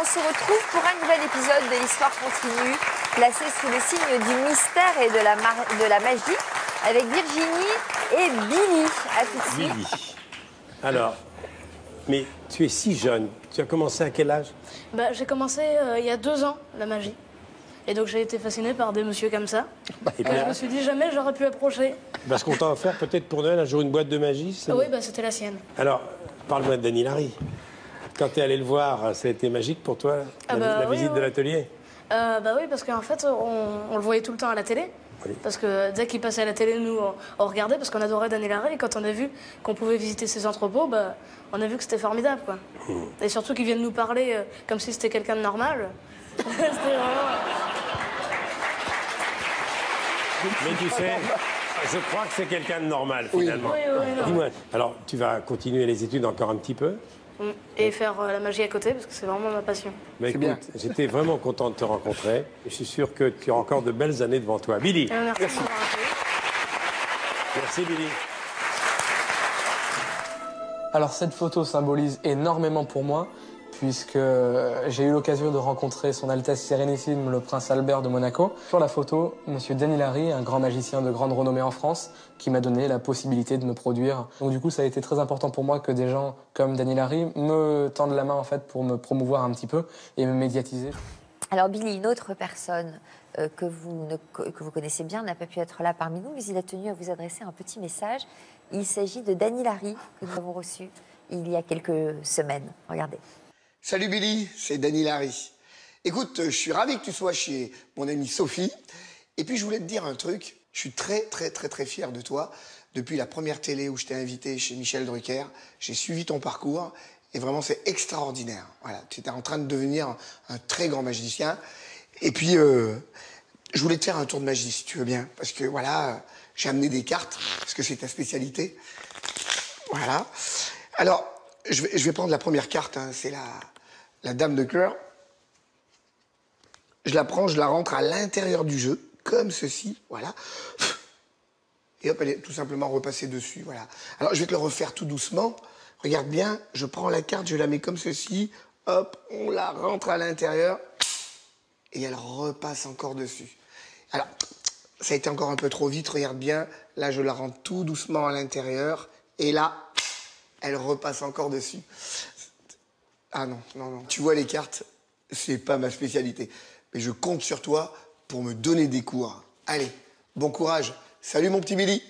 on se retrouve pour un nouvel épisode de l'Histoire continue, placé sous le signe du mystère et de la magie, avec Virginie et Billy. À tout de suite. Billy. Alors, mais tu es si jeune. Tu as commencé à quel âge? J'ai commencé il y a 2 ans, la magie. Et donc j'ai été fasciné par des messieurs comme ça. Et Je me suis dit jamais j'aurais pu approcher. Parce qu'on t'a offert peut-être pour Noël un jour une boîte de magie. Oui, c'était la sienne. Alors, parle-moi de Dany Larry. Quand tu es allé le voir, ça a été magique pour toi, la visite de l'atelier? Oui, parce qu'en fait, on le voyait tout le temps à la télé. Oui. Parce que dès qu'il passait à la télé, nous, on regardait parce qu'on adorait Dany Larry. Et quand on a vu qu'on pouvait visiter ses entrepôts, on a vu que c'était formidable, quoi. Et surtout qu'ils viennent nous parler comme si c'était quelqu'un de normal. C'était vraiment... Mais tu sais, je crois que c'est quelqu'un de normal, finalement. Oui, Dis-moi, alors, tu vas continuer les études encore un petit peu? Et faire la magie à côté, parce que c'est vraiment ma passion. Mais écoute, j'étais vraiment content de te rencontrer. Et je suis sûr que tu as encore de belles années devant toi. Billy. Merci de m'avoir accueilli. Merci, Billy. Alors cette photo symbolise énormément pour moi, puisque j'ai eu l'occasion de rencontrer son Altesse Sérénissime, le Prince Albert de Monaco. Sur la photo, Monsieur Dany Larry, un grand magicien de grande renommée en France, qui m'a donné la possibilité de me produire. Donc du coup, ça a été très important pour moi que des gens comme Dany Larry me tendent la main en fait pour me promouvoir un petit peu et me médiatiser. Alors Billy, une autre personne que vous connaissez bien n'a pas pu être là parmi nous, mais il a tenu à vous adresser un petit message. Il s'agit de Dany Larry, que nous avons reçu il y a quelques semaines. Regardez. Salut Billy, c'est Dany Larry. Écoute, je suis ravi que tu sois chez mon amie Sophie. Et puis je voulais te dire un truc. Je suis très fier de toi. Depuis la première télé où je t'ai invité chez Michel Drucker, j'ai suivi ton parcours. Et vraiment, c'est extraordinaire. Voilà, tu étais en train de devenir un très grand magicien. Et puis, je voulais te faire un tour de magie, si tu veux bien. Parce que voilà, j'ai amené des cartes, parce que c'est ta spécialité. Voilà. Alors, je vais prendre la première carte, hein, c'est la dame de cœur. Je la prends, je la rentre à l'intérieur du jeu, comme ceci, voilà. Et hop, elle est tout simplement repassée dessus, voilà. Alors, je vais te le refaire tout doucement. Regarde bien, je prends la carte, je la mets comme ceci. Hop, on la rentre à l'intérieur. Et elle repasse encore dessus. Alors, ça a été encore un peu trop vite, regarde bien. Là, je la rentre tout doucement à l'intérieur. Et là, elle repasse encore dessus. Ah non. Tu vois les cartes, c'est pas ma spécialité. Mais je compte sur toi pour me donner des cours. Allez, bon courage. Salut mon petit Billy.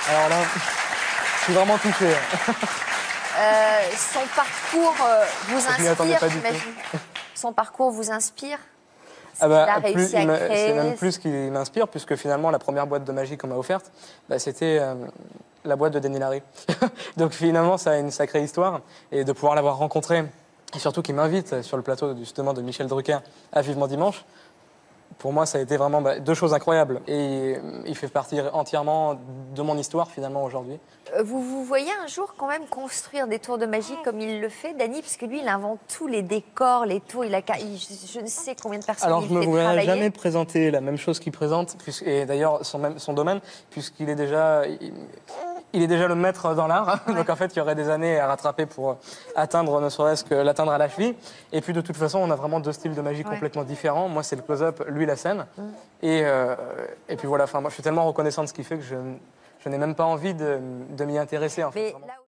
Alors là, je suis vraiment touché. Son parcours vous Je m'y attendais inspire, pas du tout. j'imagine. Son parcours vous inspire? Ah Il a réussi à c'est créer. même plus qui m'inspire, puisque finalement, la première boîte de magie qu'on m'a offerte, c'était la boîte de Dany Larry. Donc finalement, ça a une sacrée histoire. Et de pouvoir l'avoir rencontré, et surtout qu'il m'invite sur le plateau justement de Michel Drucker à Vivement Dimanche, pour moi, ça a été vraiment 2 choses incroyables. Et il fait partie entièrement de mon histoire, finalement, aujourd'hui. Vous vous voyez un jour quand même construire des tours de magie comme il le fait, Dany, parce que lui, il invente tous les décors, les tours, je ne sais combien de personnes Alors, il je me fait verrai travailler. jamais présenter la même chose qu'il présente, et d'ailleurs, son domaine, puisqu'il est déjà... Il est déjà le maître dans l'art, donc en fait il y aurait des années à rattraper pour atteindre, ne serait-ce que l'atteindre à la cheville. Et puis de toute façon on a vraiment 2 styles de magie complètement différents. Moi c'est le close-up, lui la scène. Et puis voilà, moi je suis tellement reconnaissant de ce qu'il fait que je n'ai même pas envie de m'y intéresser en fait. Mais là...